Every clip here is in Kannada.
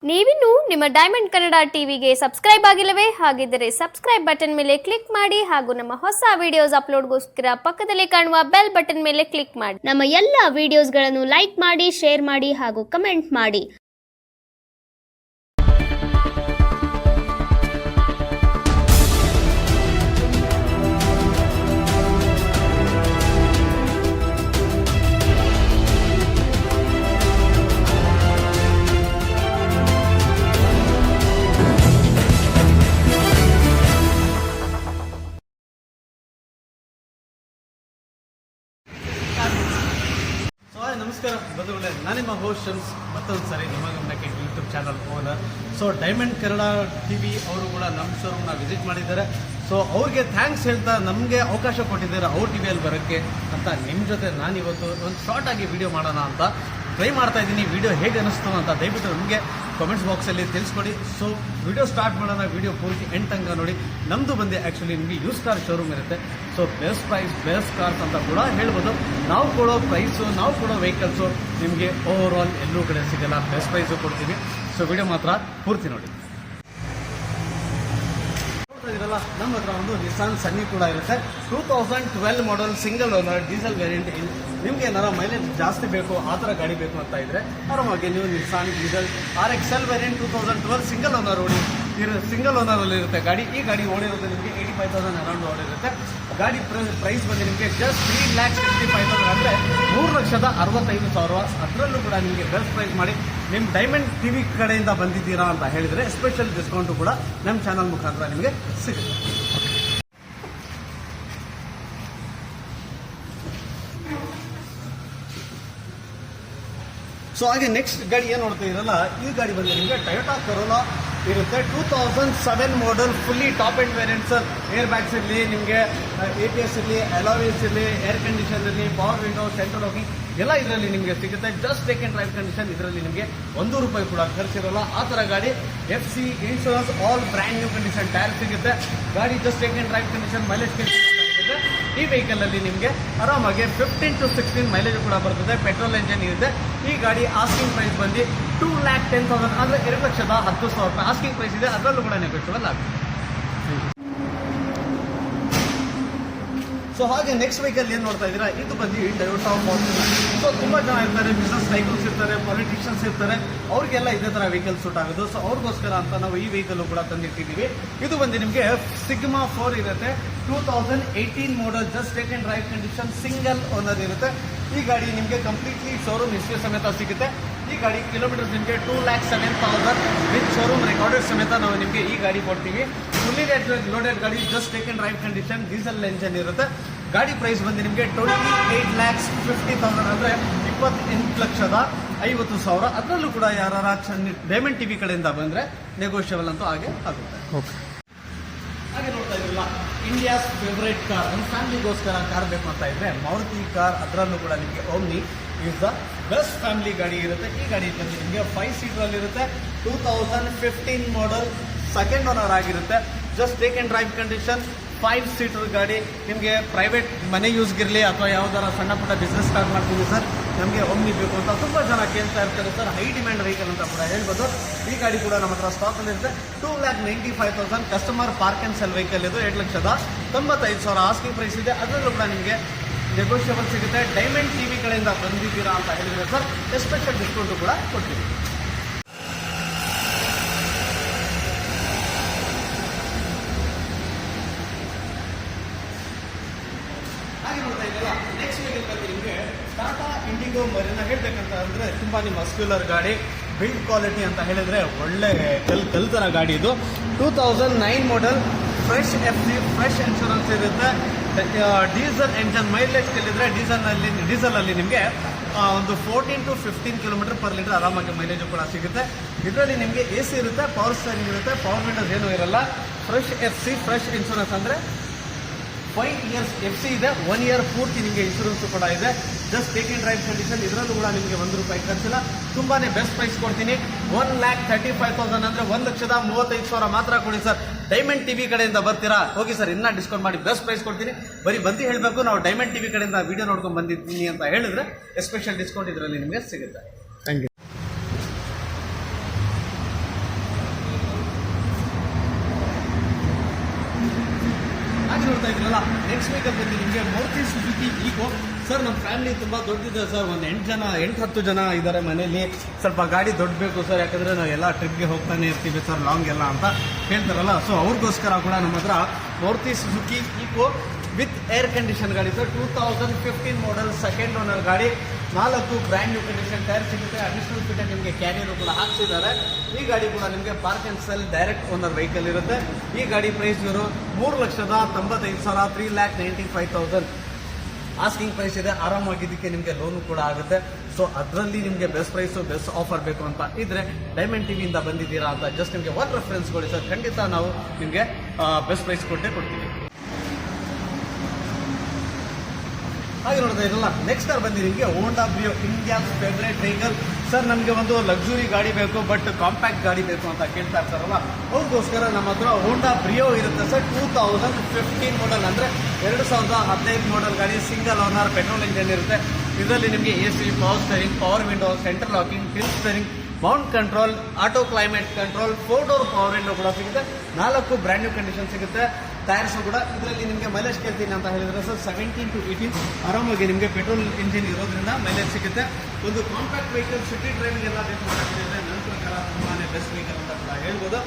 ನೀವಿನ್ನು ನಿಮ್ಮ ಡೈಮಂಡ್ ಕನ್ನಡ ಟಿವಿಗೆ ಸಬ್ಸ್ಕ್ರೈಬ್ ಆಗಿಲ್ಲವೇ? ಹಾಗಿದ್ದರೆ ಸಬ್ಸ್ಕ್ರೈಬ್ ಬಟನ್ ಮೇಲೆ ಕ್ಲಿಕ್ ಮಾಡಿ ಹಾಗೂ ನಮ್ಮ ಹೊಸ ವಿಡಿಯೋಸ್ ಅಪ್ಲೋಡ್ಗೋಸ್ಕರ ಪಕ್ಕದಲ್ಲಿ ಕಾಣುವ ಬೆಲ್ ಬಟನ್ ಮೇಲೆ ಕ್ಲಿಕ್ ಮಾಡಿ. ನಮ್ಮ ಎಲ್ಲ ವಿಡಿಯೋಸ್ಗಳನ್ನು ಲೈಕ್ ಮಾಡಿ, ಶೇರ್ ಮಾಡಿ ಹಾಗೂ ಕಮೆಂಟ್ ಮಾಡಿ. ನಮಸ್ಕಾರ ಬಂಧುಗಳೇ, ನಾನು ನಿಮ್ಮ ಹೋಸ್ಟ್ ಶಮ್ಸ್. ಮತ್ತೊಂದು ಸಾರಿ ನಿಮ್ಮ ಗಮನಕ್ಕೆ YouTube channel owner. So diamond Kannada TV ಅವರು ಕೂಡ ನಮ್ಮ ಶೋರೂಮ್ನ ವಿಸಿಟ್ ಮಾಡಿದ್ದಾರೆ. ಸೊ ಅವ್ರಿಗೆ ಥ್ಯಾಂಕ್ಸ್ ಹೇಳ್ತಾ ನಮಗೆ ಅವಕಾಶ ಕೊಟ್ಟಿದ್ದಾರೆ ಅವ್ರ ಟಿವಿಯಲ್ಲಿ ಬರೋಕ್ಕೆ ಅಂತ. ನಿಮ್ಮ ಜೊತೆ ನಾನಿವತ್ತು ಒಂದು ಶಾರ್ಟ್ ಆಗಿ ವಿಡಿಯೋ ಮಾಡೋಣ ಅಂತ ಟ್ರೈ ಮಾಡ್ತಾ ಇದ್ದೀನಿ. ವಿಡಿಯೋ ಹೇಗೆ ಅನ್ನಿಸ್ತು ಅಂತ ದಯವಿಟ್ಟು ನಮಗೆ ಕಾಮೆಂಟ್ಸ್ ಬಾಕ್ಸಲ್ಲಿ ತಿಳಿಸ್ಕೊಡಿ. ಸೊ ವಿಡಿಯೋ ಸ್ಟಾರ್ಟ್ ಮಾಡೋಣ. ವಿಡಿಯೋ ಪೂರ್ತಿ ಎಂಡ್ ತನಕ ನೋಡಿ. ನಮ್ಮದು ಬಂದು ಆ್ಯಕ್ಚುಲಿ ನಿಮಗೆ ಯೂಸ್ ಕಾರ್ ಶೋರೂಮ್ ಇರುತ್ತೆ. So best price best cars ಅಂತ ಕೂಡ ಹೇಳ್ಬೋದು. ನಾವು ಕೊಡೋ ಪ್ರೈಸು, ನಾವು ಕೊಡೋ ವೆಹಿಕಲ್ಸು ನಿಮಗೆ ಓವರ್ ಆಲ್ ಎಲ್ಲೂ ಕಡೆ ಸಿಗಲ್ಲ. ಬೆಸ್ಟ್ ಪ್ರೈಸು ಕೊಡ್ತೀವಿ. ಸೊ ವಿಡಿಯೋ ಮಾತ್ರ ಪೂರ್ತಿ ನೋಡಿ. ಇರಲ್ಲ, ನಮ್ಮ ಹತ್ರ ಒಂದು ನಿಸಾನ್ ಸನ್ನಿ ಕೂಡ ಇರುತ್ತೆ. 2012 ಮಾಡಲ್ ಸಿಂಗಲ್ ಓನರ್ ಡೀಸೆಲ್ ವೇರಿಯಂಟ್. ನಿಮ್ಗೆ ಏನಾರ ಮೈಲೇಜ್ ಜಾಸ್ತಿ ಬೇಕು, ಆ ಥರ ಗಾಡಿ ಬೇಕು ಅಂತ ಇದ್ರೆ ಆರಾಮಾಗಿ ನೀವು Nissan diesel RXL variant 2012 single owner single ಓನರಲ್ಲಿ ಇರುತ್ತೆ ಗಾಡಿ. ಈ ಗಾಡಿ ಓಡಿರೋದು ನಿಮಗೆ 85,000 ಅರೌಂಡ್ ಓಡಿರುತ್ತೆ. ಗಾಡಿ ಪ್ರೈಸ್ ಬಂದು ನಿಮಗೆ ಜಸ್ಟ್ 3,65,000 ಅಂದರೆ 3,65,000. ಅದರಲ್ಲೂ ಕೂಡ ನಿಮಗೆ ಬೆಸ್ಟ್ ಪ್ರೈಸ್ ಮಾಡಿ ನಿಮ್ಮ ಡೈಮಂಡ್ ಟಿವಿ ಕಡೆಯಿಂದ ಬಂದಿದ್ದೀರಾ ಅಂತ ಹೇಳಿದರೆ ಸ್ಪೆಷಲ್ ಡಿಸ್ಕೌಂಟು ಕೂಡ ನಮ್ಮ ಚಾನಲ್ ಮುಖಾಂತರ ನಿಮಗೆ ಸಿಗುತ್ತೆ. ಸೊ ಹಾಗೆ ನೆಕ್ಸ್ಟ್ ಗಾಡಿ ಏನು ನೋಡ್ತಾ ಇರಲ್ಲ, ಈ ಗಾಡಿ ಬಂದು ನಿಮಗೆ ಟೊಯೋಟಾ ಕರೋಲಾ ಇರುತ್ತೆ. 2007 model, fully top end variant sir. Air bags ಇರಲಿ, ನಿಮಗೆ ABS ಇರಲಿ, ಅಲಾಯ್ಸ್ ಇರಲಿ, ಏರ್ ಕಂಡೀಷನ್ ಇರಲಿ, ಪವರ್ ವಿಂಡೋ, ಸೆಂಟ್ರಲ್ ಲಾಕಿಂಗ್ ಎಲ್ಲ ಇದರಲ್ಲಿ ನಿಮಗೆ ಸಿಗುತ್ತೆ. Just take and drive condition. ಇದರಲ್ಲಿ ನಿಮಗೆ ₹1 ಕೂಡ ಖರ್ಚಿರೋಲ್ಲ. ಆ ಥರ ಗಾಡಿ FC insurance all brand new condition tyre ಸಿಗುತ್ತೆ. ಗಾಡಿ just take and drive condition. Mileage ಈ ವೆಹಿಕಲ್ ಅಲ್ಲಿ ನಿಮಗೆ ಆರಾಮಾಗಿ 15 to 16 ಮೈಲೇಜ್ ಕೂಡ ಬರ್ತದೆ. ಪೆಟ್ರೋಲ್ ಎಂಜಿನ್ ಇದೆ. ಈ ಗಾಡಿ ಆಸ್ಕಿಂಗ್ ಪ್ರೈಸ್ ಬಂದು 2,10,000 ಅಂದರೆ 2,10,000 ರೂಪಾಯಿ ಆಸ್ಕಿಂಗ್ ಪ್ರೈಸ್ ಇದೆ. ಅದರಲ್ಲೂ ಕೂಡ ನೆಗೋಷಿಯಬಲ್ ಆಗುತ್ತೆ. ಸೊ ಹಾಗೆ ನೆಕ್ಸ್ಟ್ ವೆಹಿಕಲ್ ಏನು ನೋಡ್ತಾ ಇದ್ದೀರಾ, ಇದು ಬಂದು ಟೊಯೋಟಾ ಫಾರ್ಚುನರ್. ಸೊ ತುಂಬ ಜನ ಇರ್ತಾರೆ, ಬಿಸ್ನೆಸ್ ಟೈಕೂನ್ಸ್ ಇರ್ತಾರೆ, ಪೊಲಿಟಿಷಿಯನ್ಸ್ ಇರ್ತಾರೆ, ಅವ್ರಿಗೆಲ್ಲ ಇದೇ ಥರ ವೆಹಿಕಲ್ ಸೂಟ್ ಆಗೋದು. ಸೊ ಅವ್ರಿಗೋಸ್ಕರ ಅಂತ ನಾವು ಈ ವೆಹಿಕಲ್ ಕೂಡ ತಂದಿಟ್ಟಿದ್ದೀವಿ. ಇದು ಬಂದು ನಿಮಗೆ ಸಿಗ್ಮಾ 4 ಇರುತ್ತೆ. 2018 model, just take and drive condition, single owner ಇರುತ್ತೆ. ಈ ಗಾಡಿ ನಿಮಗೆ ಕಂಪ್ಲೀಟ್ಲಿ ಶೋರೂಮ್ ಹಿಸ್ಟ್ರಿ ಸಮೇತ ಸಿಗುತ್ತೆ. ಈ ಗಾಡಿ ಕಿಲೋಮೀಟರ್ಸ್ ನಿಮಗೆ 2,07,000 ವಿತ್ ಶೋರೂಮ್ ರೆಕಾರ್ಡೆಡ್ ಸಮೇತ ನಾವು ನಿಮಗೆ ಈ ಗಾಡಿ ಕೊಡ್ತೀವಿ. ಫುಲ್ಲಿ ಲೋಡೆಡ್ ಗಾಡಿ, just take and drive condition, diesel engine ಇರುತ್ತೆ. ಗಾಡಿ ಪ್ರೈಸ್ ಬಂದು ನಿಮಗೆ 28,50,000 ಅಂದರೆ 28,50,000. ಅದರಲ್ಲೂ ಕೂಡ ಯಾರು ಡೈಮಂಡ್ ಟಿವಿ ಕಡೆಯಿಂದ ಬಂದರೆ ನೆಗೋಷಿಯಬಲ್ ಅಂತೂ ಹಾಗೆ ಆಗುತ್ತೆ. ಹಾಗೆ ನೋಡ್ತಾ ಇದ್ರಲ್ಲ, ಇಂಡಿಯಾಸ್ ಫೇವರೇಟ್ ಕಾರ್, ಒಂದು ಫ್ಯಾಮಿಲಿಗೋಸ್ಕರ ಕಾರ್ ಬೇಕು ಅಂತ ಇದ್ರೆ ಮಾರುತಿ ಕಾರ್. ಅದರಲ್ಲೂ ಕೂಡ ನಿಮಗೆ Omni is the best family ಗಾಡಿ ಇರುತ್ತೆ. ಈ ಗಾಡಿ ಬಂದು ನಿಮಗೆ 5 ಸೀಟರ್ ಇರುತ್ತೆ. 2015 ಮಾಡಲ್, ಸೆಕೆಂಡ್ ಓನರ್ ಆಗಿರುತ್ತೆ. Just take and drive condition, 5 seater ಗಾಡಿ. ನಿಮಗೆ ಪ್ರೈವೇಟ್ ಮನೆ ಯೂಸ್ಗಿರಲಿ ಅಥವಾ ಯಾವುದಾರ ಸಣ್ಣ ಪುಟ್ಟ ಬಿಸ್ನೆಸ್ ಸ್ಟಾರ್ಟ್ ಮಾಡ್ತೀವಿ ಸರ್, ನಮಗೆ ಓಮ್ನಿ ಬೇಕು ಅಂತ ತುಂಬ ಜನ ಕೇಳ್ತಾ ಇರ್ತಾರೆ ಸರ್. ಹೈ ಡಿಮ್ಯಾಂಡ್ ವೆಹಿಕಲ್ ಅಂತ ಕೂಡ ಹೇಳ್ಬೋದು. ಈ ಗಾಡಿ ಕೂಡ ನಮ್ಮ ಹತ್ರ ಸ್ಟಾಕಲ್ಲಿ ಇರುತ್ತೆ. 2,95,000 customer park and sell vehicle. ಇದು 2,95,000 ಆಸ್ಕಿಂಗ್ ಪ್ರೈಸ್ ಇದೆ. ಅದರಲ್ಲೂ ಕೂಡ ನಿಮಗೆ ನೆಗೋಷಿಯಬಲ್ ಸಿಗುತ್ತೆ. ಡೈಮಂಡ್ ಟಿವಿ ಕಡೆಯಿಂದ ಬಂದಿದ್ದೀರಾ ಅಂತ ಹೇಳಿದರೆ ಸರ್ ಸ್ಪೆಷಲ್ ಡಿಸ್ಕೌಂಟು ಕೂಡ ಕೊಡ್ತೀವಿ. ಹಾಗೆ ನೋಡ್ತಾ ಇದ್ದೀರಾ, ನೆಕ್ಸ್ಟ್ ವೆಹಿಕಲ್ ಬಂದು ನಿಮಗೆ ಟಾಟಾ ಇಂಡಿಗೋ ಮರಿನಾ. ಹೇಳ್ಬೇಕಂತ ಅಂದರೆ ತುಂಬಾ ಮಸ್ಕ್ಯುಲರ್ ಗಾಡಿ, ಬಿಲ್ಡ್ ಕ್ವಾಲಿಟಿ ಅಂತ ಹೇಳಿದರೆ ಒಳ್ಳೆ ಕಲ್ತರ ಗಾಡಿ ಇದು. 2009 ಮಾಡಲ್, ಫ್ರೆಶ್ FC, ಫ್ರೆಶ್ ಇನ್ಶೂರೆನ್ಸ್ ಇರುತ್ತೆ. Diesel engine. ಮೈಲೇಜ್ ಕೇಳಿದರೆ ಡೀಸೆಲಲ್ಲಿ ನಿಮಗೆ ಒಂದು 14 to 15 ಕಿಲೋಮೀಟರ್ ಪರ್ ಲೀಟರ್ ಆರಾಮಾಗಿ ಮೈಲೇಜು ಕೂಡ ಸಿಗುತ್ತೆ. ಇದರಲ್ಲಿ ನಿಮಗೆ AC ಇರುತ್ತೆ, ಪವರ್ ಸ್ಟೇರಿಂಗ್ ಇರುತ್ತೆ, ಪವರ್ ವಿಂಡೋಸ್ ಏನೂ ಇರಲ್ಲ. ಫ್ರೆಶ್ FC, ಫ್ರೆಶ್ ಇನ್ಶೂರೆನ್ಸ್ ಅಂದರೆ 5 years FC ಇದೆ. 1 year ಪೂರ್ತಿ ನಿಮಗೆ ಇನ್ಶೂರೆನ್ಸ್ ಕೂಡ ಇದೆ. Just take and drive condition. ಇದರಲ್ಲೂ ಕೂಡ ನಿಮಗೆ ₹1 ಖರ್ಚಿಲ್ಲ. ತುಂಬಾ ಬೆಸ್ಟ್ ಪ್ರೈಸ್ ಕೊಡ್ತೀನಿ. 1,35,000 ಅಂದರೆ 1,35,000 ಮಾತ್ರ ಕೊಡಿ ಸರ್. ಡೈಮಂಡ್ ಟಿವಿ ಕಡೆಯಿಂದ ಬರ್ತೀರಾ, ಹೋಗಿ ಸರ್ ಇನ್ನೂ ಡಿಸ್ಕೌಂಟ್ ಮಾಡಿ ಬೆಸ್ಟ್ ಪ್ರೈಸ್ ಕೊಡ್ತೀನಿ. ಬರೀ ಬಂದು ಹೇಳಬೇಕು ನಾವು ಡೈಮಂಡ್ ಟಿವಿ ಕಡೆಯಿಂದ ವಿಡಿಯೋ ನೋಡ್ಕೊಂಡು ಬಂದಿದ್ದೀನಿ ಅಂತ ಹೇಳಿದ್ರೆ ಸ್ಪೆಷಲ್ ಡಿಸ್ಕೌಂಟ್ ಇದರಲ್ಲಿ ನಿಮಗೆ ಸಿಗುತ್ತೆ. Thank you. ಇದ್ರಲ್ಲ ನೆಕ್ಸ್ಟ್ ವೀಕಲ್ಲಿ ಬಂದು ನಿಮಗೆ ಮಾರುತಿ ಸುಜುಕಿ ಈಗೋ. ಸರ್ ನಮ್ಮ ಫ್ಯಾಮಿಲಿ ತುಂಬ ದೊಡ್ಡದಿದೆ ಸರ್, ಒಂದು 8-10 ಜನ ಇದ್ದಾರೆ ಮನೇಲಿ. ಸ್ವಲ್ಪ ಗಾಡಿ ದೊಡ್ಡ ಬೇಕು ಸರ್, ಯಾಕಂದರೆ ನಾವು ಎಲ್ಲ ಟ್ರಿಪ್ಗೆ ಹೋಗ್ತಾನೆ ಇರ್ತೀವಿ ಸರ್, ಲಾಂಗ್ ಎಲ್ಲ ಅಂತ ಹೇಳ್ತಾರಲ್ಲ. ಸೊ ಅವ್ರಿಗೋಸ್ಕರ ಕೂಡ ನಮ್ಮ ಹತ್ರ Maruti Suzuki ego with air condition ಗಾಡಿ ಸರ್. 2015 ಮಾಡಲ್, ಸೆಕೆಂಡ್ ಓನರ್ ಗಾಡಿ. 4 ಬ್ರ್ಯಾಂಡ್ ನ್ಯೂ ಕಂಡೀಷನ್ ಟೈರ್ ಸಿಗುತ್ತೆ. ಅಡಿಷನಲ್ ಫಿಟ್ ನಿಮಗೆ ಕ್ಯಾರಿಯರು ಕೂಡ ಹಾಕ್ಸಿದ್ದಾರೆ. ಈ ಗಾಡಿ ಕೂಡ ನಿಮಗೆ park and sell direct owner vehicle ಇರುತ್ತೆ. ಈ ಗಾಡಿ ಪ್ರೈಸ್ ಇವರು 3,95,000, 3,95,000 ಆಸ್ಕಿಂಗ್ ಪ್ರೈಸ್ ಇದೆ. ಆರಾಮಾಗಿದ್ದಕ್ಕೆ ನಿಮಗೆ ಲೋನು ಕೂಡ ಆಗುತ್ತೆ. ಸೊ ಅದರಲ್ಲಿ ನಿಮಗೆ ಬೆಸ್ಟ್ ಪ್ರೈಸು, ಬೆಸ್ಟ್ ಆಫರ್ ಬೇಕು ಅಂತ ಇದ್ರೆ ಡೈಮಂಡ್ ಟಿವಿಯಿಂದ ಬಂದಿದ್ದೀರಾ ಅಂತ ಜಸ್ಟ್ ನಿಮಗೆ ಒಂದು ರೆಫರೆನ್ಸ್ ಕೊಡಿ ಸರ್, ಖಂಡಿತ ನಾವು ನಿಮಗೆ ಬೆಸ್ಟ್ ಪ್ರೈಸ್ ಕೊಡ್ತೀವಿ. ಹಾಗೆ ನೋಡ್ತಾ ಇರಲ್ಲ ನೆಕ್ಸ್ಟ್ ಕಾರ್ ಬಂದು ನಿಮಗೆ Honda Brio, India favourite vehicle sir. ನಮಗೆ ಒಂದು ಲಕ್ಸುರಿ ಗಾಡಿ ಬೇಕು ಬಟ್ ಕಾಂಪ್ಯಾಕ್ಟ್ ಗಾಡಿ ಬೇಕು ಅಂತ ಕೇಳ್ತಾ ಇರ್ತಾರಲ್ಲ, ಅವ್ರಿಗೋಸ್ಕರ ನಮ್ಮ ಹತ್ರ ಹೋಂಡಾ ಬ್ರಿಯೋ ಇರುತ್ತೆ ಸರ್. 2015 ಮಾಡಲ್, ಅಂದರೆ 2015 ಮಾಡಲ್ ಗಾಡಿ. ಸಿಂಗಲ್ ಓನರ್, ಪೆಟ್ರೋಲ್ ಇಂಜಿನ್ ಇರುತ್ತೆ. ಇದರಲ್ಲಿ ನಿಮಗೆ AC, power steering, power window, central locking, tilt steering, Mount control, auto climate control, 4 door power window ಕೂಡ ಸಿಗುತ್ತೆ. 4 ಬ್ರ್ಯಾಂಡ್ ನ್ಯೂ ಕಂಡೀಷನ್ ಸಿಗುತ್ತೆ. ಟೈರ್ಸು ಕೂಡ ಇದರಲ್ಲಿ ನಿಮಗೆ ಮೈಲೇಜ್ ಕೇಳ್ತೀನಿ ಅಂತ ಹೇಳಿದ್ರೆ ಸರ್ 17 to 18 ಆರಾಮಾಗಿ ನಿಮಗೆ ಪೆಟ್ರೋಲ್ ಇಂಜಿನ್ ಇರೋದ್ರಿಂದ ಮೈಲೇಜ್ ಸಿಗುತ್ತೆ. ಒಂದು ಕಾಂಪ್ಯಾಕ್ಟ್ ವೆಹಿಕಲ್, ಸಿಟಿ ಡ್ರೈವಿಂಗ್ ಎಲ್ಲ ಬೇಕು ಮಾಡಿದ್ರೆ ನನ್ನ ಪ್ರಕಾರ ತುಂಬಾ ಬೆಸ್ಟ್ ವೆಹಿಕಲ್ ಅಂತ ಕೂಡ ಹೇಳ್ಬೋದು.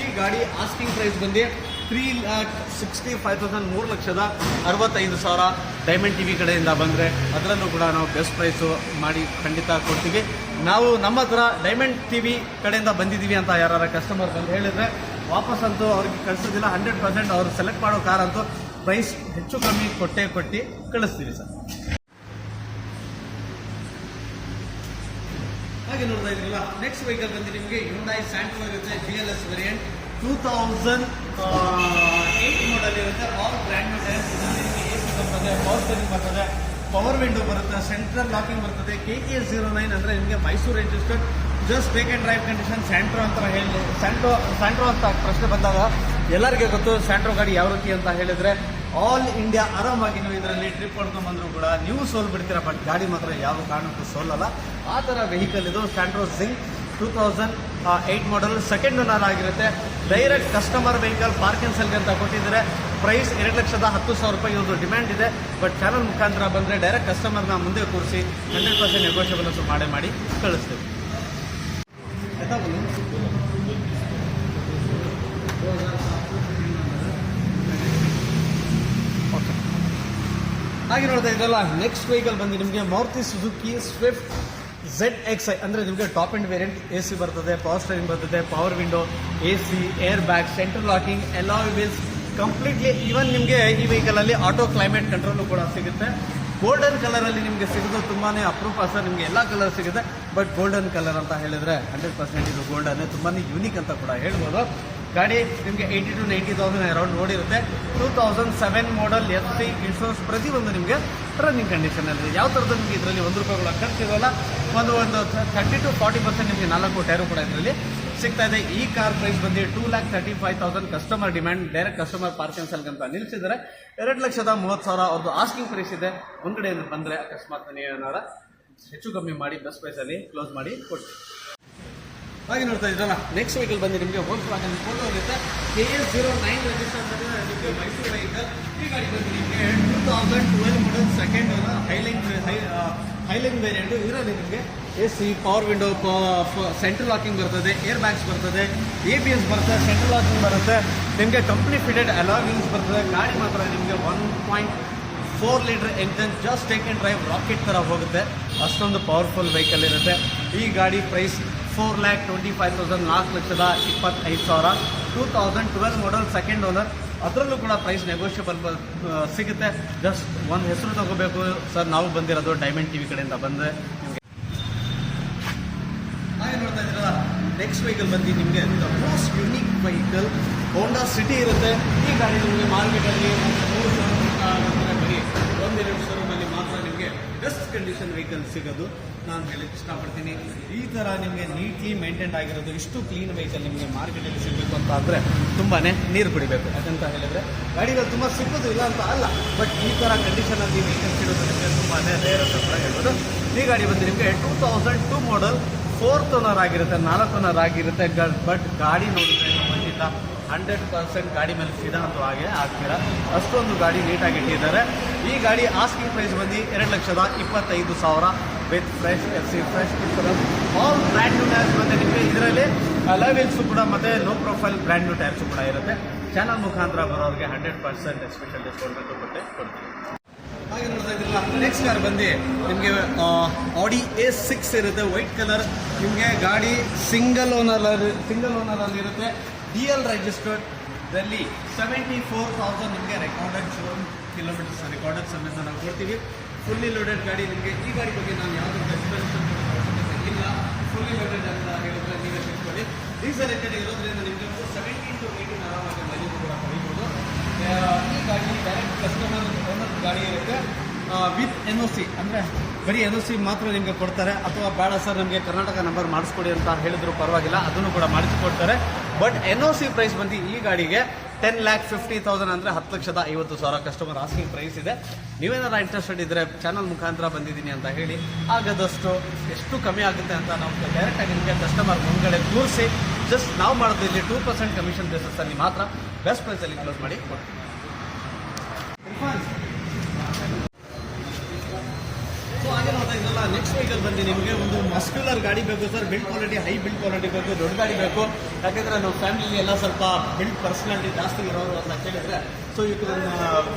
ಈ ಗಾಡಿ ಆಸ್ಕಿಂಗ್ ಪ್ರೈಸ್ ಬಂದು 3,65,000, 3,65,000 ಡೈಮಂಡ್ ಟಿವಿ ಕಡೆಯಿಂದ ಬಂದರೆ ಅದರಲ್ಲೂ ಕೂಡ ನಾವು ಬೆಸ್ಟ್ ಪ್ರೈಸು ಮಾಡಿ ಖಂಡಿತ ಕೊಡ್ತೀವಿ. ನಾವು ನಮ್ಮ ಹತ್ರ ಡೈಮಂಡ್ ಟಿವಿ ಕಡೆಯಿಂದ ಬಂದಿದ್ದೀವಿ ಅಂತ ಯಾರು ಕಸ್ಟಮರ್ ಬಂದು ಹೇಳಿದ್ರೆ ವಾಪಸ್ಸಂತೂ ಅವ್ರಿಗೆ ಕಳಿಸೋದಿಲ್ಲ. 100% ಅವ್ರು ಸೆಲೆಕ್ಟ್ ಮಾಡೋ ಕಾರ್ ಅಂತೂ ಪ್ರೈಸ್ ಹೆಚ್ಚು ಕಮ್ಮಿ ಕೊಟ್ಟು ಕಳಿಸ್ತೀವಿ ಸರ್. ಹಾಗೆ ನೋಡ್ತಾ ಇದ್ರಲ್ಲ ನೆಕ್ಸ್ಟ್ ವೆಹಿಕಲ್ ಬಂದು ನಿಮಗೆ ಹ್ಯುಂಡೈ ಸ್ಯಾಂಟ್ರೋ ಇರುತ್ತೆ. GLS ವೇರಿಯಂಟ್ 2008 ಮಾಡಲ್ ಇರುತ್ತೆ. All brand new tyres. AC ಬರ್ತದೆ, ಪವರ್ ಸ್ಟೇರಿಂಗ್ ಬರ್ತದೆ, ಪವರ್ ವಿಂಡೋ ಬರುತ್ತೆ, ಸೆಂಟ್ರಲ್ ಲಾಕಿಂಗ್ ಬರ್ತದೆ. KK09 ಅಂದರೆ ನಿಮಗೆ Mysuru registered, just take and drive condition. Santro ಅಂತ ಹೇಳಿ ಸ್ಯಾಂಟ್ರೋ ಅಂತ ಪ್ರಶ್ನೆ ಬಂದಾಗ ಎಲ್ಲರಿಗೆ ಗೊತ್ತು ಸ್ಯಾಂಟ್ರೋ ಗಾಡಿ ಯಾವ ರೀತಿ ಅಂತ ಹೇಳಿದ್ರೆ ಆಲ್ ಇಂಡಿಯಾ ಆರಾಮಾಗಿ ನೀವು ಇದರಲ್ಲಿ ಟ್ರಿಪ್ ಹೊಡ್ಕೊಂಡ್ಬಂದ್ರು ಕೂಡ ನೀವು ಸೋಲ್ ಬಿಡ್ತೀರಾ, ಬಟ್ ಗಾಡಿ ಮಾತ್ರ ಯಾವ ಕಾರಣಕ್ಕೂ ಸೋಲಲ್ಲ. ಆ ಥರ ವೆಹಿಕಲ್ ಇದು Santro Zing. 2008 model, second owner ಆಗಿರುತ್ತೆ. Direct customer vehicle, park and ಸೆಲ್ಗೆ ಅಂತ ಕೊಟ್ಟಿದ್ದಾರೆ. ಪ್ರೈಸ್ 2,10,000 ರೂಪಾಯಿ ಇವ್ರದ್ದು ಡಿಮ್ಯಾಂಡ್ ಇದೆ. ಬಟ್ ಚಾನಲ್ ಮುಖಾಂತರ ಬಂದರೆ ಡೈರೆಕ್ಟ್ ಕಸ್ಟಮರ್ನ ಮುಂದೆ ಕೂರಿಸಿ 100% ನೆಗೋಷಿಯಬಲ್ ಅಂತೂ ಮಾಡಿ ಕಳಿಸ್ತೀವಿ. ಹಾಗೆ ನೋಡ್ತಾ ಇದ್ರಲ್ಲ ನೆಕ್ಸ್ಟ್ ವೆಹಿಕಲ್ ಬಂದು ನಿಮಗೆ ಮಾರುತಿ ಸುಜುಕಿ ಸ್ವಿಫ್ಟ್ ZXi, ಅಂದರೆ ನಿಮಗೆ ಟಾಪ್ ಎಂಡ್ ವೇರಿಯಂಟ್. AC ಬರ್ತದೆ, ಪವರ್ ಸ್ಟೇರಿಂಗ್ ಬರ್ತದೆ, power window, AC, air bag, central locking, alloy wheels completely. Even ನಿಮಗೆ ಈ ವೆಹಿಕಲಲ್ಲಿ ಆಟೋ ಕ್ಲೈಮೇಟ್ ಕಂಟ್ರೋಲು ಕೂಡ ಸಿಗುತ್ತೆ. ಗೋಲ್ಡನ್ ಕಲರಲ್ಲಿ ನಿಮಗೆ ಸಿಗೋದು ತುಂಬಾ ಅಪರೂಪ ಸರ್. ನಿಮಗೆ ಎಲ್ಲ ಕಲರ್ ಸಿಗುತ್ತೆ, ಬಟ್ ಗೋಲ್ಡನ್ ಕಲರ್ ಅಂತ ಹೇಳಿದ್ರೆ 100% ಇದು ಗೋಲ್ಡನ್, ತುಂಬಾ ಯೂನಿಕ್ ಅಂತ ಕೂಡ ಹೇಳ್ಬೋದು. ಗಾಡಿ ನಿಮಗೆ 80 to 90,000 ಅರೌಂಡ್ ಓಡಿರುತ್ತೆ. 2007 ಮಾಡಲ್, FC, ಇನ್ಶೂರೆನ್ಸ್ ಪ್ರತಿಯೊಂದು ನಿಮಗೆ ರನ್ನಿಂಗ್ ಕಂಡೀಷನಲ್ಲಿ. ಯಾವ ಥರದ್ದು ನಿಮಗೆ ಇದರಲ್ಲಿ ₹1 ಖರ್ಚಿರೋಲ್ಲ. ಒಂದು 30 to 40% ನಿಮಗೆ 4 ಟೈರು ಕೂಡ ಇದರಲ್ಲಿ ಸಿಗ್ತಾ ಇದೆ. ಈ ಕಾರ್ ಪ್ರೈಸ್ ಬಂದು 2,35,000 customer demand. Direct customer park and sell ಅಂತ ನಿಲ್ಲಿಸಿದ್ದಾರೆ. 2,30,000 ಅವ್ರದ್ದು ಆಸ್ಕಿಂಗ್ ಪ್ರೈಸ್ ಇದೆ. ಒಂದ್ಗಡೆ ಬಂದರೆ ಅಕಸ್ಮಾತ್ ನೀವೇನಾರ ಹೆಚ್ಚು ಕಮ್ಮಿ ಮಾಡಿ ಬೆಸ್ಟ್ ಪ್ರೈಸಲ್ಲಿ ಕ್ಲೋಸ್ ಮಾಡಿ ಕೊಡ್ತೀವಿ. ಹಾಗೆ ನೋಡ್ತಾ ಇದ್ರಲ್ಲ ನೆಕ್ಸ್ಟ್ ವೆಹಿಕಲ್ ಬಂದು ನಿಮಗೆ ವೋಲ್ಕ್ಸ್ವ್ಯಾಗನ್ ಪೋಲೋ ಇರುತ್ತೆ. KS09 ರಿಜಿಸ್ಟರ್ ನಿಮಗೆ ಮೈಸೂರು ವೆಹಿಕಲ್. ಈ ಗಾಡಿ ಬಂದು ನಿಮಗೆ 2012 ಮಾಡಲ್, ಸೆಕೆಂಡ್ ಓನರ್, ಹೈಲೈನ್ ವೇರಿಯಂಟು. ಇದರಲ್ಲಿ ನಿಮಗೆ AC, power window, central locking ಬರ್ತದೆ, ಏರ್ ಬ್ಯಾಗ್ಸ್ ಬರ್ತದೆ, ABS ಬರ್ತದೆ, ಸೆಂಟ್ರಲ್ ಲಾಕಿಂಗ್ ಬರುತ್ತೆ. ನಿಮಗೆ ಕಂಪ್ನಿ ಫಿಟೆಡ್ ಅಲಾಯ್ ವೀಲ್ಸ್ ಬರ್ತದೆ. ಗಾಡಿ ಮಾತ್ರ ನಿಮಗೆ 1.4 litre engine, just take and drive rocket ಥರ ಹೋಗುತ್ತೆ. ಅಷ್ಟೊಂದು ಪವರ್ಫುಲ್ ವೆಹಿಕಲ್ ಇರುತ್ತೆ. ಈ ಗಾಡಿ ಪ್ರೈಸ್ 4,25,000, 4,25,000. 2012 ಮಾಡಲ್, ಸೆಕೆಂಡ್ ಓನರ್. ಅದರಲ್ಲೂ ಕೂಡ ಪ್ರೈಸ್ ನೆಗೋಷಿಯಬಲ್ ಸಿಗುತ್ತೆ. ಜಸ್ಟ್ ಒಂದು ಹೆಸರು ತಗೋಬೇಕು ಸರ್, ನಾವು ಬಂದಿರೋದು ಡೈಮಂಡ್ ಟಿವಿ ಕಡೆಯಿಂದ ಬಂದರೆ ನಿಮಗೆ. ಹಾಗೆ ನೋಡ್ತಾ ಇದ್ದೀರಲ್ಲ ನೆಕ್ಸ್ಟ್ ವೆಹಿಕಲ್ ಬಂದು ನಿಮಗೆ most unique vehicle Honda City ಇರುತ್ತೆ. ಈ ಗಾಡಿ ನಿಮಗೆ ಮಾರ್ಕೆಟಲ್ಲಿ 3 ಶೋರೂಮ್ ಬರೀ 1-2 ಶೋರೂಮಲ್ಲಿ ಮಾತ್ರ ನಿಮಗೆ ಬೆಸ್ಟ್ ಕಂಡೀಷನ್ ವೆಹಿಕಲ್ ಸಿಗೋದು. ನಾನು ಹೇಳಕ್ಕೆ ಇಷ್ಟಪಡ್ತೀನಿ, ಈ ಥರ ನಿಮಗೆ ನೀಟ್ಲಿ ಮೇಂಟೈನ್ ಆಗಿರೋದು, ಇಷ್ಟು ಕ್ಲೀನ್ ವೆಹಿಕಲ್ ನಿಮಗೆ ಮಾರ್ಕೆಟಲ್ಲಿ ಸಿಗಬೇಕು ಅಂತ ಅಂದರೆ ತುಂಬಾ ನೀರು ಕುಡಿಬೇಕು. ಯಾಕಂತ ಹೇಳಿದರೆ ಗಾಡಿಗಳು ತುಂಬ ಸಿಗೋದು ಇಲ್ಲ ಅಂತ ಅಲ್ಲ, ಬಟ್ ಈ ಥರ ಕಂಡೀಷನಲ್ಲಿ ವೆಹಿಕಲ್ ಸಿಗೋದು ನಿಮಗೆ ತುಂಬಾ ರೇರ್ ಅಂತ ಕೂಡ ಹೇಳ್ಬೋದು. ಈ ಗಾಡಿ ಬಂದು ನಿಮಗೆ 2002 ಮಾಡಲ್, 4th ಓನರ್ ಆಗಿರುತ್ತೆ, 4th ಓನರ್ ಆಗಿರುತ್ತೆ. ಬಟ್ ಗಾಡಿ ನೋಡಿದ್ರೆ ನಮ್ಮಿಂದ 100% ಗಾಡಿ ಮೇಲೆ ಫಿದಾ ಅಂತೂ ಆಗ್ತೀರಾ, ಅಷ್ಟೊಂದು ಗಾಡಿ ನೀಟಾಗಿ ಇಟ್ಟಿದ್ದಾರೆ. ಈ ಗಾಡಿ ಆಸ್ಕಿಂಗ್ ಪ್ರೈಸ್ ಬಂದು 2,25,000 with fresh FC fresh all brand new tyres ಬಂದು ನಿಮಗೆ ಇದರಲ್ಲಿ ಅಲಾಯ್ ವೀಲ್ಸು ಕೂಡ ಮತ್ತು low profile brand new tyres ಕೂಡ ಇರುತ್ತೆ. ಚಾನಲ್ ಮುಖಾಂತರ ಬರೋರಿಗೆ 100% ಸ್ಪೆಷಲ್ ಡಿಸ್ಕೌಂಟ್ ಅಂತ ಕೊಡ್ತೀವಿ. ಹಾಗೆ ನೋಡ್ತಾ ಇದ್ದಿಲ್ಲ, ನೆಕ್ಸ್ಟ್ ಕಾರ್ ಬಂದು ನಿಮಗೆ ಆಡಿ A6 ಇರುತ್ತೆ, ವೈಟ್ ಕಲರ್. ನಿಮಗೆ ಗಾಡಿ ಸಿಂಗಲ್ ಓನರಲ್ಲಿ ಇರುತ್ತೆ, DL ರಿಜಿಸ್ಟರ್ಡ್ ದಲ್ಲಿ 74,000 ನಿಮಗೆ ರೆಕಾರ್ಡೆಡ್ ಶೋರೂಮ್ ಕಿಲೋಮೀಟರ್ಸ್ ರೆಕಾರ್ಡೆಡ್ ಸಮೇತ ನಾವು ಕೊಡ್ತೀವಿ. ಫುಲ್ಲಿ ಲೋಡೆಡ್ ಗಾಡಿ. ನಿಮಗೆ ಈ ಗಾಡಿ ಬಗ್ಗೆ ನಾನು ಯಾವುದೇ ಎಕ್ಸ್ಪ್ಲನೇಷನ್ ಇಲ್ಲ, ಫುಲ್ಲಿ ಲೋಡೆಡ್ ಅಂತ ಹೇಳಿದ್ರೆ ನೀವೇ ತಿಳ್ಕೊಳ್ಳಿ. ಡೀಸೆಲ್ ಎಂಜಿನ್ ಇರೋದ್ರಿಂದ ನಿಮಗೆ 17 to 18 ಆರಾಮಾಗಿ ಮೈಲೇಜ್ ಕೂಡ ಪಡಿಬೋದು. ಈ ಗಾಡಿ ಡೈರೆಕ್ಟ್ ಕಸ್ಟಮರ್ ಓನರ್ ಗಾಡಿ ಇರುತ್ತೆ ವಿತ್ NOC, ಅಂದರೆ ಬರೀ NOC ಮಾತ್ರ ನಿಮಗೆ ಕೊಡ್ತಾರೆ. ಅಥವಾ ಬೇಡ ಸರ್ ನಮಗೆ ಕರ್ನಾಟಕ ನಂಬರ್ ಮಾಡಿಸ್ಕೊಡಿ ಅಂತ ಹೇಳಿದ್ರು ಪರವಾಗಿಲ್ಲ, ಅದನ್ನು ಕೂಡ ಮಾಡಿಸಿಕೊಡ್ತಾರೆ. ಬಟ್ NOC ಪ್ರೈಸ್ ಬಂದು ಈ ಗಾಡಿಗೆ 10,50,000 ಅಂದರೆ 10,50,000 ಕಸ್ಟಮರ್ ಆಸ್ಕಿಂಗ್ ಪ್ರೈಸ್ ಇದೆ. ನೀವೇನಾರ ಇಂಟ್ರೆಸ್ಟೆಡ್ ಇದ್ದರೆ ಚಾನಲ್ ಮುಖಾಂತರ ಬಂದಿದ್ದೀನಿ ಅಂತ ಹೇಳಿ ಆಗದಷ್ಟು ಎಷ್ಟು ಕಮ್ಮಿ ಆಗುತ್ತೆ ಅಂತ ನಾವು ಡೈರೆಕ್ಟಾಗಿ ನಿಮಗೆ ಕಸ್ಟಮರ್ ಮುಂದ್ಗಡೆ ತೋರಿಸಿ ಜಸ್ಟ್ ನಾವು ಮಾಡೋದಿಲ್ಲಿ 2% ಕಮಿಷನ್ ಬೇಸಸ್ಸಲ್ಲಿ ಮಾತ್ರ ಬೆಸ್ಟ್ ಪ್ರೈಸಲ್ಲಿ ಕ್ಲೋಸ್ ಮಾಡಿ ಕೊಡ್ತೀವಿ. ಸೊ ಹಾಗೆ ನೋಡ್ತಾ ಇದ್ದಲ್ಲ, ನೆಕ್ಸ್ಟ್ ವೆಹಿಕಲ್ ಬಂದು ನಿಮಗೆ ಒಂದು ಮಸ್ಕ್ಯುಲರ್ ಗಾಡಿ ಬೇಕು sir, build quality high build quality ಬೇಕು, ದೊಡ್ಡ ಗಾಡಿ ಬೇಕು. ಯಾಕೆಂದರೆ ನಾವು ಫ್ಯಾಮಿಲಿ ಎಲ್ಲ ಸ್ವಲ್ಪ ಬಿಲ್ಡ್ ಪರ್ಸನಾಲಿಟಿ ಜಾಸ್ತಿ ಇರೋರು ಅಂತ ಕೇಳಿದರೆ so you can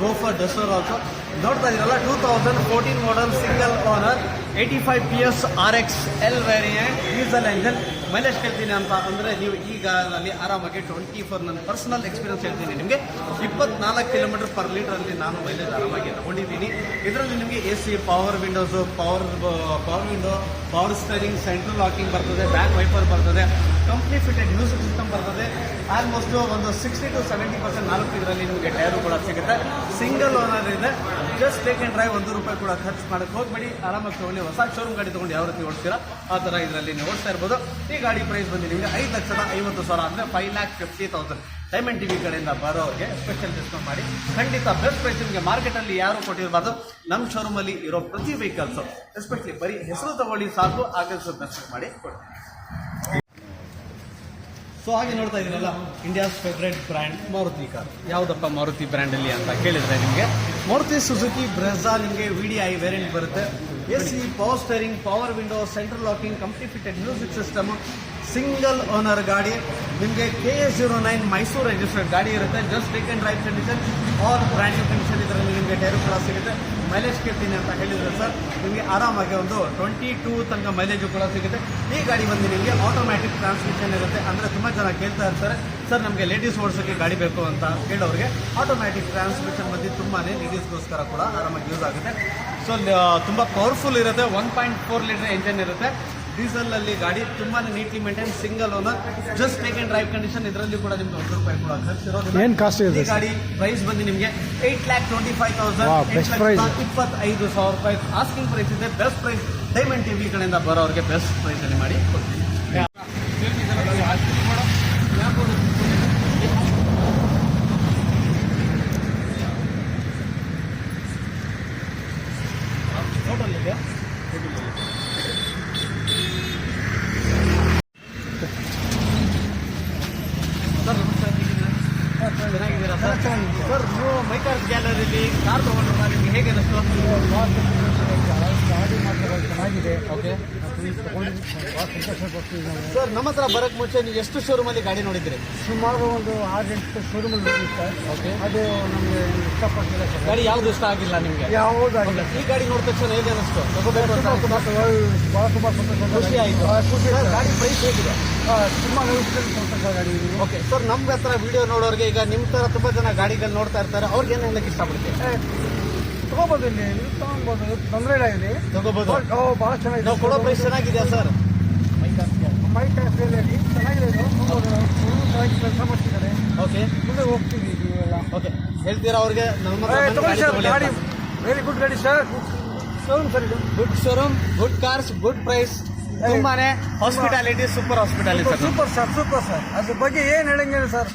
go for Duster also. ನೋಡ್ತಾ ಇದ್ದೀರಲ್ಲ, 2014 model single owner 85 PS RX L variant diesel engine. Mileage ಕೇಳ್ತೀನಿ ಅಂತ ಅಂದರೆ ನೀವು ಈಗ ಅಲ್ಲಿ ಆರಾಮಾಗಿ 24 ನನ್ನ ಪರ್ಸನಲ್ ಎಕ್ಸ್ಪೀರಿಯನ್ಸ್ ಹೇಳ್ತೀನಿ ನಿಮಗೆ 24 km per ಲೀಟ್ರಲ್ಲಿ ನಾನು ಮೈಲೇಜ್ ಆರಾಮಾಗಿ ತಗೊಂಡಿದ್ದೀನಿ. ಇದರಲ್ಲಿ ನಿಮಗೆ AC, power windows, power window, power steering, central locking ಬರ್ತದೆ, ಬ್ಯಾಕ್ ವೈಪರ್ ಬರ್ತದೆ, ಕಂಪ್ನಿ ಫಿಟೆಡ್ ಮ್ಯೂಸಿಕ್ ಸಿಸ್ಟಮ್ ಬರ್ತದೆ. ಆಲ್ಮೋಸ್ಟ್ ಒಂದು 60 to 70% 4 ಇದರಲ್ಲಿ ನಿಮಗೆ ಟೈರು ಕೂಡ ಸಿಗುತ್ತೆ. ಸಿಂಗಲ್ ಓನರ್ ಇದೆ. ಜಸ್ಟ್ ಟೇಕ್ ಆ್ಯಂಡ್ ಡ್ರೈವ್, ₹1 ಕೂಡ ಖರ್ಚು ಮಾಡೋಕ್ಕೆ ಹೋಗ್ಬೇಡಿ. ಆರಾಮಾಗಿ ತಗೊಂಡು ಹೊಸ ಶೋರೂಮ್ ಗಾಡಿ ತೊಗೊಂಡು ಯಾವ ರೀತಿ ಓಡಿಸ್ತೀರಾ ಆ ಥರ ಇದರಲ್ಲಿ ನೀವು ಓಡಿಸ್ತಾ ಇರ್ಬೋದು. ಈ ಗಾಡಿ ಪ್ರೈಸ್ ಬಂದು ನಿಮಗೆ 5,50,000 ಅಂದರೆ 5,50,000. ಡೈಮಂಡ್ TV ಕಡೆಯಿಂದ ಬರೋರಿಗೆ ಸ್ಪೆಷಲ್ ಡಿಸ್ಕೌಂಟ್ ಮಾಡಿ ಖಂಡಿತ ಬೆಸ್ಟ್ ಪ್ರೈಸ್ ನಿಮಗೆ ಮಾರ್ಕೆಟಲ್ಲಿ ಯಾರು ಕೊಟ್ಟಿರಬಾರ್ದು. ನಮ್ಮ ಶೋರೂಮಲ್ಲಿ ಇರೋ ಪ್ರತಿ ವೆಹಿಕಲ್ಸು ಎಸ್ಪೆಷಲಿ ಬರೀ ಹೆಸರು ತಗೊಳ್ಳಿ ಸಾಕು, ಆಗ ಬೆಸ್ಟ್ ಮಾಡಿ ಕೊಡ್ತೀವಿ. ಸೊ ಹಾಗೆ ನೋಡ್ತಾ ಇದ್ದೀರಲ್ಲ, India's favourite brand Maruti car. ಯಾವುದಪ್ಪ ಮಾರುತಿ ಬ್ರ್ಯಾಂಡಲ್ಲಿ ಅಂತ ಕೇಳಿದರೆ ನಿಮಗೆ ಮಾರುತಿ ಸುಜುಕಿ ಬ್ರೆಝಾ ನಿಮಗೆ VDI ವೇರಿಯಂಟ್ ಬರುತ್ತೆ. AC, power steering, power window, central locking, company fitted music system, single owner ಗಾಡಿ. ನಿಮಗೆ KA09 ಮೈಸೂರು ರಿಜಿಸ್ಟರ್ಡ್ ಗಾಡಿ ಇರುತ್ತೆ. Just take and drive condition are brand new condition. ಇದರಲ್ಲಿ ನಿಮಗೆ ಟೈರು ಕೂಡ ಸಿಗುತ್ತೆ. ಮೈಲೇಜ್ ಕೇಳ್ತೀನಿ ಅಂತ ಹೇಳಿದರೆ ಸರ್ ನಿಮಗೆ ಆರಾಮಾಗಿ ಒಂದು 22 ತನಕ ಮೈಲೇಜು ಕೂಡ ಸಿಗುತ್ತೆ. ಈ ಗಾಡಿ ಬಂದು ನಿಮಗೆ ಆಟೋಮ್ಯಾಟಿಕ್ ಟ್ರಾನ್ಸ್ಮಿಷನ್ ಇರುತ್ತೆ. ಅಂದರೆ ತುಂಬ ಜನ ಕೇಳ್ತಾ ಇರ್ತಾರೆ ಸರ್ ನಮಗೆ ಲೇಡೀಸ್ ಓಡಿಸೋಕ್ಕೆ ಗಾಡಿ ಬೇಕು ಅಂತ ಕೇಳೋರಿಗೆ ಆಟೋಮ್ಯಾಟಿಕ್ ಟ್ರಾನ್ಸ್ಮಿಷನ್ ಬಂದು ತುಂಬಾ ಲೇಡೀಸ್ಗೋಸ್ಕರ ಕೂಡ ಆರಾಮಾಗಿ ಯೂಸ್ ಆಗುತ್ತೆ. ಸೊ ತುಂಬ ಪವರ್ಫುಲ್ ಇರುತ್ತೆ. 1.4 ಲೀಟರ್ ಎಂಜಿನ್ ಇರುತ್ತೆ. ಡೀಸೆಲಲ್ಲಿ ಗಾಡಿ ತುಂಬಾ neatly maintain, single owner, just take and drive condition. ಇದರಲ್ಲಿ ಕೂಡ ನಿಮ್ಗೆ ₹1 ಕೂಡ ಖರ್ಚಿರೋದು. ಏನು ಕಾಸ್ಟ್ ಇದೆ ಈ ಗಾಡಿ ಪ್ರೈಸ್ ಬಂದು ನಿಮಗೆ 8,25,000, 8,25,000 ಆಸ್ಕಿಂಗ್ ಪ್ರೈಸ್ ಇದೆ. ಬೆಸ್ಟ್ ಪ್ರೈಸ್ ಡೈಮಂಡ್ TV ಕಡೆಯಿಂದ ಬರೋರಿಗೆ ಬೆಸ್ಟ್ ಪ್ರೈಸಲ್ಲಿ ಮಾಡಿ ಕೊಡ್ತೀವಿ. ಟೋಟಲ್ ಇದೆಯಾ? ಸರ್ ನಮಸ್ಕಾರ, ಚೆನ್ನಾಗಿದ್ದೀರಾ ಸರ್? ಸರ್ ನೀವು ಮೈಕಾರ್ ಗ್ಯಾಲರಿಲಿ ಕಾರ್ ತೊಗೊಂಡು ನಿಮಗೆ ಹೇಗೆ ಅನಿಸ್ತು? ಗಾಡಿ ಮಾತ್ರ ಚೆನ್ನಾಗಿದೆ. ಓಕೆ ಸಂತೋಷ ಪಡ್ತೀವಿ ನಾವು. ಸರ್ ನಮ್ಮ ಹತ್ರ ಬರೋಕ್ಕೆ ಮುಂಚೆ ನೀವು ಎಷ್ಟು ಶೋರೂಮಲ್ಲಿ ಗಾಡಿ ನೋಡಿದ್ದೀರಿ? ಸುಮಾರು ಒಂದು 6-8 ಶೋರೂಮಲ್ಲಿ ನೋಡಿದ್ವಿ ಸರ್. ಓಕೆ, ಅದು ನಮಗೆ ಇಷ್ಟಪಟ್ಟಿಲ್ಲ ಸರ್. ಗಾಡಿ ಯಾವುದು ಇಷ್ಟ ಆಗಿಲ್ಲ ನಿಮಗೆ? ಯಾವುದಾಗಿಲ್ಲ. ಈ ಗಾಡಿ ನೋಡಿದ ತಕ್ಷಣ ಹೇಗೆ ಅನಿಸ್ತು? ತಗೋಬೇಕು ಅಂತ ತುಂಬ ಸಂತೋಷ. ಖುಷಿ ಆಯಿತು. ಖುಷಿ ಸರ್ ಗಾಡಿ ಪ್ರೈಸ್ ಹೇಗಿದೆ? ತುಂಬ ಸಂತೋಷ ಗಾಡಿ. ಓಕೆ ಸರ್, ನಮ್ಮ ಹತ್ರ ವಿಡಿಯೋ ನೋಡೋರಿಗೆ ಈಗ ನಿಮ್ಮ ಥರ ತುಂಬ ಜನ ಗಾಡಿಗಳು ನೋಡ್ತಾ ಇರ್ತಾರೆ, ಅವ್ರಿಗೆ ಏನು ಹೇಳಕ್ಕೆ ಇಷ್ಟಪಡ್ತೀವಿ? ತಗೋಬೋದು, ಇಲ್ಲಿ ನೀವು ತಗೊಬೋದು, ತೊಂದರೆ ಇಲ್ಲ. ಇಲ್ಲಿ ತಗೋಬೋದು. ಭಾಳ ಚೆನ್ನಾಗಿದೆ. ನಾವು ಕೊಡೋ ಪ್ರೈಸ್ ಚೆನ್ನಾಗಿದೆಯಾ ಸರ್? ಮೈ ಕ್ಯಾಸ್ಟ್ರಿಯಲ್ಲಿ ಚೆನ್ನಾಗಿದೆ. ಇದು ಚೆನ್ನಾಗಿ ಕೆಲಸ ಮಾಡ್ತಿದ್ದಾರೆ. ಓಕೆ, ಮುಂದೆ ಹೋಗ್ತೀವಿ ಇವೆಲ್ಲ. ಓಕೆ, ಹೇಳ್ತೀರಾ ಅವ್ರಿಗೆ ನಮ್ಮ ತಗೊಳ್ಳಿ ಸರ್, ಗಾಡಿ ವೆರಿ ಗುಡ್ ಗಾಡಿ ಸರ್. ಶೋರೂಮ್ ಸರ್, ಇದು good showroom, good cars, good price, ತುಂಬಾನೇ hospitality, super hospitality sir. Super sir, super sir. ಅದ್ರ ಬಗ್ಗೆ ಏನು ಹೇಳಂಗಿಲ್ಲ ಸರ್.